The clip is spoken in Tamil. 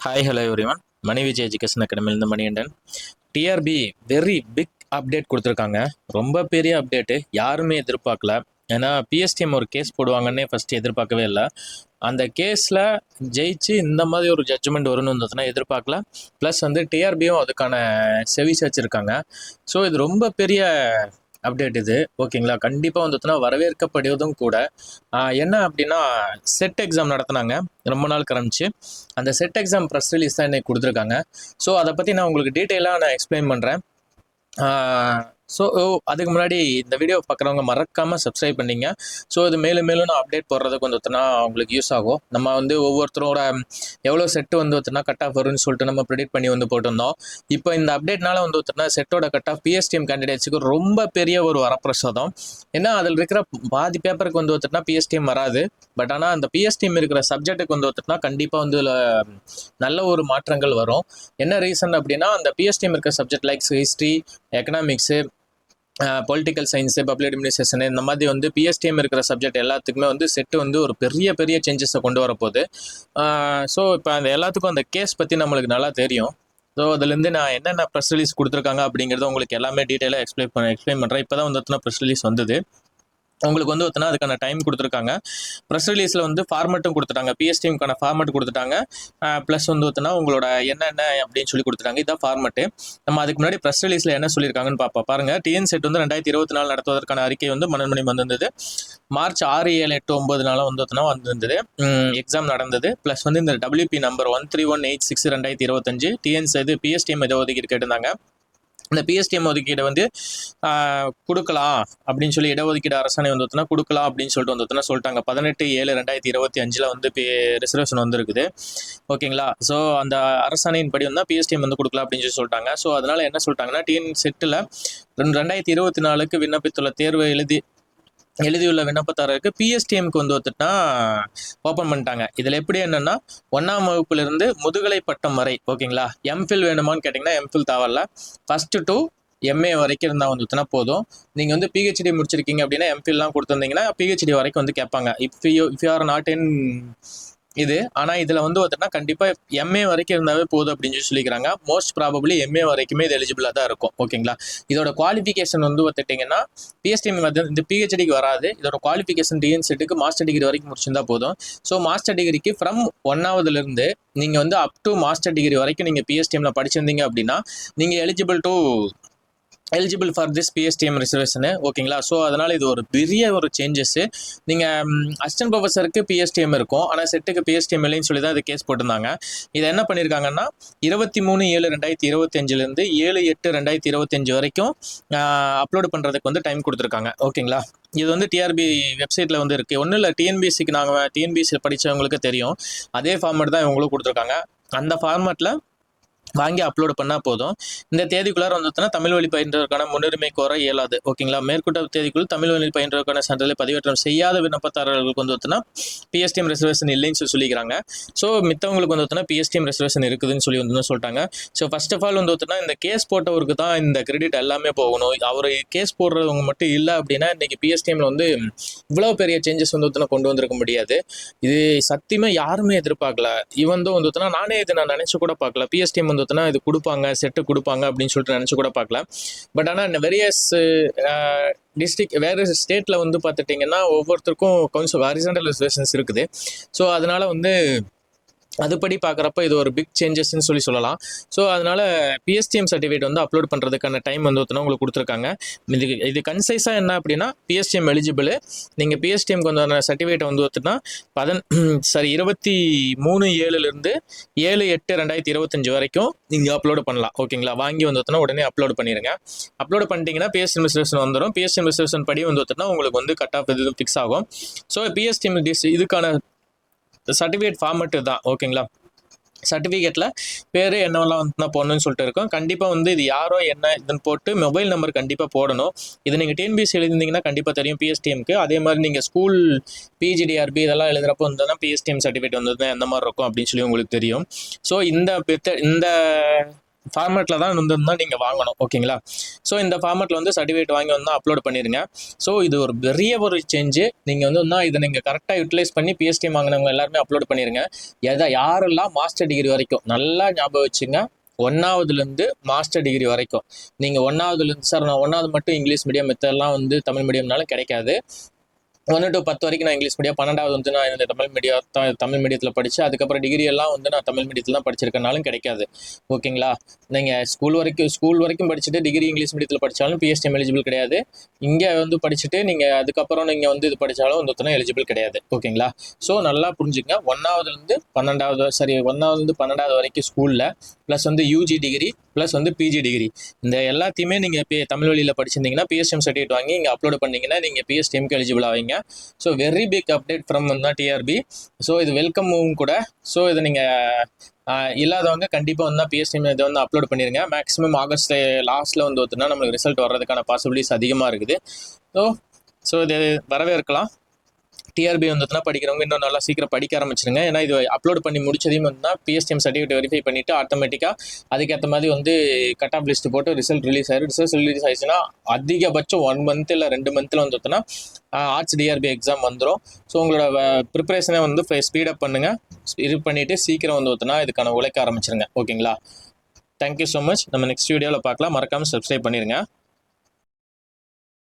Hi hello everyone. Mani Vijay education அகாடமிலேருந்து Manikandan. TRB very big update கொடுத்துருக்காங்க. ரொம்ப பெரிய அப்டேட்டு, யாருமே எதிர்பார்க்கல. ஏன்னா பிஎஸ்டிஎம் ஒரு கேஸ் போடுவாங்கன்னே ஃபஸ்ட்டு எதிர்பார்க்கவே இல்லை. அந்த கேஸில் ஜெயிச்சு இந்த மாதிரி ஒரு ஜட்ஜ்மெண்ட் வரும்னு வந்ததுன்னா எதிர்பார்க்கல. ப்ளஸ் வந்து டிஆர்பியும் அதுக்கான செவி சாய்ச்சிருக்காங்க. ஸோ இது ரொம்ப பெரிய அப்டேட் இது, ஓகேங்களா. கண்டிப்பாக வந்துட்டுனா வரவேற்கப்படுவதும் கூட. என்ன அப்படின்னா, செட் எக்ஸாம் நடத்தினாங்க ரொம்ப நாள் கரமிச்சு. அந்த செட் எக்ஸாம் ப்ரெஸ் ரிலீஸ் தான் இன்னைக்கு கொடுத்துருக்காங்க. ஸோ அதை பற்றி நான் உங்களுக்கு டீட்டெயிலாக நான் எக்ஸ்பிளைன் பண்ணுறேன். ஸோ அதுக்கு முன்னாடி இந்த வீடியோ பார்க்குறவங்க மறக்காமல் சப்ஸ்கிரைப் பண்ணிங்க. ஸோ இது மேலும் மேலும் நான் அப்டேட் போடுறதுக்கு வந்து ஒருத்தனா உங்களுக்கு யூஸ் ஆகும். நம்ம வந்து ஒவ்வொருத்தரோட எவ்வளோ செட்டு வந்து ஒருத்தனா கட் ஆஃப் வரும்னு சொல்லிட்டு நம்ம ப்ரிடிக்ட் பண்ணி வந்து போட்டிருந்தோம். இப்போ இந்த அப்டேட்னால வந்து ஒருத்தனா செட்டோட கட் ஆஃப் பிஎஸ்டிஎம் கேண்டிடேட்ஸுக்கு ரொம்ப பெரிய ஒரு வரப்பிரசாதம். ஏன்னா அதில் இருக்கிற பாதி பேப்பருக்கு வந்து ஒருத்தனா பிஎஸ்டிஎம் வராது. பட் ஆனால் அந்த பிஎஸ்டிஎம் இருக்கிற சப்ஜெக்ட்டுக்கு வந்து ஒருத்தனா கண்டிப்பாக வந்து நல்ல ஒரு மாற்றங்கள் வரும். என்ன ரீசன் அப்படின்னா, அந்த பிஎஸ்டிஎம் இருக்கிற subject likes history, economics, political science, public administration, இந்த மாதிரி வந்து பிஎஸ்டிஎம் இருக்கிற சப்ஜெக்ட் எல்லாத்துக்குமே வந்து செட்டு வந்து ஒரு பெரிய பெரிய சேஞ்சஸை கொண்டு வரப்போகுது. ஸோ இப்போ அந்த எல்லாத்துக்கும் அந்த கேஸ் பற்றி நம்மளுக்கு நல்லா தெரியும். ஸோ அதுலேருந்து நான் என்னென்ன ப்ரெஸ் ரிலீஸ் கொடுத்துருக்காங்க அப்படிங்கிறத உங்களுக்கு எல்லாமே டீட்டெயிலாக எக்ஸ்பிளைன் பண்ணுறேன். இப்போ தான் வந்து ப்ரெஸ் ரிலீஸ் வந்தது. உங்களுக்கு வந்து ஒருத்தனா அதுக்கான டைம் கொடுத்துருக்காங்க. ப்ரெஸ் ரிலீஸில் வந்து ஃபார்மெட்டும் கொடுத்துட்டாங்க. பிஎஸ்டிஎம்க்கான ஃபார்மெட் கொடுத்துட்டாங்க. ப்ளஸ் வந்து ஒருத்தனா உங்களோட என்னென்ன அப்படின்னு சொல்லி கொடுத்துட்டாங்க. இதுதான் ஃபார்மெட்டு. நம்ம அதுக்கு முன்னாடி ப்ரெஸ் ரிலீஸில் என்ன சொல்லியிருக்காங்கன்னு பாருங்கள். டிஎன் செட் வந்து 2024 நடத்துவதற்கான அறிக்கை வந்து மனோன்மணி வந்திருந்தது. மார்ச் 6, 7, 8, 9 வந்து வந்திருந்தது. எக்ஸாம் நடந்தது. ப்ளஸ் வந்து இந்த WP நம்பர் 131866 2025 டிஎன்ஸ் இது பிஎஸ்டிஎம் இதை ஒதுக்கீடு கேட்டிருந்தாங்க. இந்த பிஎஸ்டிஎம் ஒதுக்கீடை வந்து கொடுக்கலாம் அப்படின்னு சொல்லி இடஒதுக்கீடு அரசாணை வந்து கொடுக்கலாம் அப்படின்னு சொல்லிட்டு சொல்லிட்டாங்க. 18/7/2025 வந்து ரிசர்வேஷன் வந்துருக்குது, ஓகேங்களா. ஸோ அந்த அரசாணையின் படி வந்து பிஎஸ்டிஎம் வந்து கொடுக்கலாம் அப்படின்னு சொல்லி சொல்லிட்டாங்க. ஸோ அதனால என்ன சொல்லிட்டாங்கன்னா, டிஎன் செட்டில் 2024 விண்ணப்பித்துள்ள தேர்வை எழுதியுள்ள விண்ணப்பதாரருக்கு பிஎஸ்டிஎம்க்கு வந்து வந்துட்டுனா ஓப்பன் பண்ணிட்டாங்க. இதில் எப்படி என்னன்னா, 1ஆம் வகுப்புலேருந்து முதுகலை பட்டம் வரை, ஓகேங்களா. எம்ஃபில் வேணுமான்னு கேட்டிங்கன்னா எம்ஃபில் தேவையில்ல. ஃபஸ்ட்டு டு எம்ஏ வரைக்கும் இருந்தால் வந்துட்டுனா போதும். நீங்கள் வந்து பிஹெச்டி முடிச்சிருக்கீங்க அப்படின்னா எம்ஃபில்லாம் கொடுத்துருந்தீங்கன்னா பிஹெச்டி வரைக்கும் வந்து கேட்பாங்க. If you are not in இது. ஆனால் இதில் வந்து பார்த்தீங்கன்னா கண்டிப்பாக எம்ஏ வரைக்கும் இருந்தாவே போதும் அப்படின்னு சொல்லிக்கிறாங்க. மோஸ்ட் ப்ராபப்ளி எம்ஏ வரைக்குமே இது எலிஜிபிளாக தான் இருக்கும், ஓகேங்களா. இதோட குவாலிஃபிகேஷன் வந்து பார்த்துட்டிங்கன்னா பிஎஸ்டிஎம் வந்து இந்த பிஹெச்டிக்கு வராது. இதோட குவாலிஃபிகேஷன் டிஎன் செட்டுக்கு மாஸ்டர் டிகிரி வரைக்கும் முடிச்சிருந்தா போதும். ஸோ மாஸ்டர் டிகிரிக்கு ஃப்ரம் 1ஆவதுலேருந்து நீங்கள் வந்து அப் டு மாஸ்டர் டிகிரி வரைக்கும் நீங்கள் பிஎஸ்டிஎம்ல படிச்சிருந்தீங்க அப்படின்னா நீங்கள் eligible for this PSTM reservation, ஓகேங்களா. ஸோ அதனால் இது ஒரு பெரிய ஒரு சேஞ்சஸ்ஸு. நீங்கள் அசிஸ்டன்ட் ப்ரொஃபஸருக்கு பிஎஸ்டிஎம் இருக்கும், ஆனால் செட்டுக்கு பிஎஸ்டிஎம் இல்லைன்னு சொல்லி தான் இது கேஸ் போட்டிருந்தாங்க. இதை என்ன பண்ணியிருக்காங்கன்னா 23/7/2025 7/8/2025 வரைக்கும் அப்லோடு பண்ணுறதுக்கு வந்து டைம் கொடுத்துருக்காங்க, ஓகேங்களா. இது வந்து டிஆர்பி வெப்சைட்டில் வந்து இருக்குது. ஒன்றும் இல்லை, டிஎன்பிஎஸ்சிக்கு நாங்கள் டிஎன்பிஎஸ்சி படித்தவங்களுக்கு தெரியும். அதே ஃபார்மேட் தான் இவங்களும் கொடுத்துருக்காங்க. அந்த ஃபார்மேட்டில் வாங்கி அப்லோடு பண்ணால் போதும். இந்த தேதிக்குள்ளார வந்துச்சுன்னா தமிழ் வழி பயின்றதற்கான முன்னுரிமை கோர இயலாது, ஓகேங்களா. மேற்கொண்ட தேதிக்குள் தமிழ் வழி பயின்றதற்கான சான்றிதழை பதிவேற்றம் செய்யாத விண்ணப்பதாரர்களுக்கு வந்துச்சுன்னா பிஎஸ்டிஎம் ரிசர்வேஷன் இல்லைன்னு சொல்லிக்கிறாங்க. ஸோ மித்தவங்களுக்கு வந்துச்சுன்னா பிஎஸ்டிஎம் ரிசர்வேஷன் இருக்குதுன்னு சொல்லி வந்து சொல்லிட்டாங்க. ஸோ ஃபர்ஸ்ட் ஆஃப் ஆல் வந்துச்சுன்னா இந்த கேஸ் போட்டவருக்கு தான் இந்த கிரெடிட் எல்லாமே போகணும். அவர் கேஸ் போடுறவங்க மட்டும் இல்லை அப்படின்னா இன்னைக்கு பிஎஸ்டிஎம்ல வந்து இவ்வளோ பெரிய சேஞ்சஸ் வந்து கொண்டு வந்திருக்க முடியாது. இது சத்தியமாக யாருமே எதிர்பார்க்கல. இவன் தான் வந்துச்சுன்னா நானே இது நான் நினச்சி கூட பார்க்கல. பிஎஸ்டிஎம் வந்து இது கொடுப்பாங்க, செட்டு கொடுப்பாங்க அப்படின்னு சொல்லிட்டு நினச்சி கூட பார்க்கல. பட் ஆனால் வேரியஸ் டிஸ்ட்ரிக்ட் வேறு ஸ்டேட்டில் வந்து பார்த்துட்டிங்கன்னா ஒவ்வொருத்தருக்கும் கவுன்சில் ஹாரிசான்டல் ரிசர்வேஷன்ஸ் இருக்குது. ஸோ அதனால வந்து அதுபடி பார்க்குறப்ப இது ஒரு பிக் சேஞ்சஸ்ன்னு சொல்லலாம். ஸோ அதனால் பிஎஸ்டிஎம் சர்டிஃபிகேட் வந்து அப்லோட் பண்ணுறதுக்கான டைம் வந்து உங்களுக்கு கொடுத்துருக்காங்க. இது கன்சைஸாக என்ன அப்படின்னா, பிஎஸ்டிஎம் எலிஜிபிள். நீங்கள் பிஎஸ்டிஎம்க்கு வந்து சர்டிஃபிகேட்டை வந்து வந்துட்டுனா 23/7 7/8/2025 வரைக்கும் நீங்கள் அப்லோடு பண்ணலாம், ஓகேங்களா. வாங்கி வந்துட்டுனா உடனே அப்லோடு பண்ணிடுங்க. அப்லோடு பண்ணிட்டீங்கன்னா பிஎஸ்டிஎம் ரிசர்வேஷன் வந்துடும். பிஎஸ்டிஎம் ரிசர்வேஷன் படி வந்து வந்துட்டுனா உங்களுக்கு வந்து கட் ஆஃப் இது ஃபிக்ஸ் ஆகும். ஸோ பிஎஸ்டிஎம் இதுக்கான சர்டிஃபிகேட் ஃபார்மெட்டு தான், ஓகேங்களா. சர்டிஃபிகேட்டில் பேர் என்னவெல்லாம் வந்து போடணும்னு சொல்லிட்டு இருக்கோம். கண்டிப்பாக வந்து இது யாரோ என்ன இதுன்னு போட்டு மொபைல் நம்பர் கண்டிப்பாக போடணும். இது நீங்கள் டிஎன்பிஎஸ்சி எழுதிருந்தீங்கன்னா கண்டிப்பாக தெரியும் பிஎஸ்டிஎம்க்கு. அதே மாதிரி நீங்கள் ஸ்கூல் பிஜிடிஆர்பி இதெல்லாம் எழுதுறப்போ வந்து பிஎஸ்டிஎம் சர்டிஃபிகேட் வந்து எந்த மாதிரி இருக்கும் அப்படின்னு சொல்லி உங்களுக்கு தெரியும். ஸோ இந்த ஃபார்மேட்டில் தான் நீங்கள் வாங்கணும். ஓகேங்களா? ஸோ இந்த ஃபார்மேட்டில் வந்து சர்டிஃபிகேட் வாங்கி வந்து அப்லோட் பண்ணிடுங்க. ஸோ இது ஒரு பெரிய ஒரு சேஞ்சு. நீங்கள் வந்து இதை நீங்கள் கரெக்டாக யூட்டிலைஸ் பண்ணி பிஎஸ்டிஎம் வாங்கினவங்க எல்லாருமே அப்லோட் பண்ணிடுங்க. யாரெல்லாம் மாஸ்டர் டிகிரி வரைக்கும் நல்லா ஞாபகம் வச்சுங்க. 1ஆவதுலேருந்து மாஸ்டர் டிகிரி வரைக்கும் நீங்கள் 1ஆவதுலேருந்து சார் நான் 1ஆவது மட்டும் இங்கிலீஷ் மீடியம், மற்றெல்லாம் வந்து தமிழ் மீடியம்னாலும் கிடைக்காது. 1 to 10 வரைக்கும் நான் இங்கிலீஷ் மீடியம், 12ஆவது வந்து நான் இந்த தமிழ் மீடியத்தில் படித்து அதுக்கப்புறம் டிகிரி எல்லாம் வந்து நான் தமிழ் மீடியத்தில் தான் படிச்சிருக்கனாலும் கிடைக்காது. ஓகேங்களா? நீங்கள் ஸ்கூல் வரைக்கும் படிச்சுட்டு டிகிரி இங்கிலீஷ் மீடியத்தில் படித்தாலும் பிஎஸ்டிஎம் எலிஜிபிள் கிடையாது. இங்கே வந்து படிச்சுட்டு நீங்கள் அதுக்கப்புறம் நீங்கள் வந்து இது படித்தாலும் வந்து எலிஜிபிள் கிடையாது. ஓகேங்களா? ஸோ நல்லா புரிஞ்சுங்க. 1ஆவதுலேருந்து 12ஆவது வரைக்கும் ஸ்கூலில் ப்ளஸ் வந்து யூஜி டிகிரி ப்ளஸ் வந்து பிஜி டிகிரி இந்த எல்லாத்தையுமே நீங்கள் தமிழ் வழியில் படிச்சிருந்தீங்கன்னா பிஎஸ்டிஎம் சர்டிஃபிகேட் வாங்கி இங்கே அப்லோட் பண்ணிங்கன்னா நீங்கள் பிஎஸ்டிஎம்க்கு எலிஜிபிள் ஆவீங்க. So very big update from TRB. So இது வெல்கமும் கூட. ஸோ இதை நீங்கள் இல்லாதவங்க கண்டிப்பாக வந்து பிஎஸ்டிஎம் இதை வந்து அப்லோட் பண்ணிடுங்க. மேக்ஸிமம் ஆகஸ்ட் லாஸ்ட்டில் வந்து ஒத்துனா நம்மளுக்கு ரிசல்ட் வர்றதுக்கான பாசிபிலிட்டிஸ் அதிகமாக இருக்குது. ஸோ இது வரவேற்கலாம். டிஆர்பி வந்துட்டுனா படிக்கிறவங்க இன்னும் நல்லா சீக்கிரம் படிக்க ஆரம்பிச்சிருங்க. ஏன்னா இது அப்லோட் பண்ணி முடிச்சதையும் வந்து பிஎஸ்டிஎம் சர்டிஃபிகேட் வெரிஃபை பண்ணிவிட்டு ஆட்டோமேட்டிக்காக அதுக்கேற்ற மாதிரி வந்து கட் ஆஃப் லிஸ்ட் போட்டு ரிசல்ட் ரிலீஸ் ஆயிடுச்சுன்னா அதிகபட்சம் 1 month இல்லை 2 monthல வந்துட்டுனா ஆர்ட்ஸ் டிஆர்பி எக்ஸாம் வந்துடும். ஸோ உங்களோட ப்ரிப்பரேஷனை வந்து ஸ்பீடப் பண்ணுங்கள். இது பண்ணிவிட்டு சீக்கிரம் வந்து வந்துட்டுனா இதுக்கான உழைக்க ஆரம்பிச்சிருங்க. ஓகேங்களா? Thank you so much. நம்ம நெக்ஸ்ட் வீடியோவில் பார்க்கலாம். மறக்காமல் சப்ஸ்கிரைப் பண்ணிடுங்க.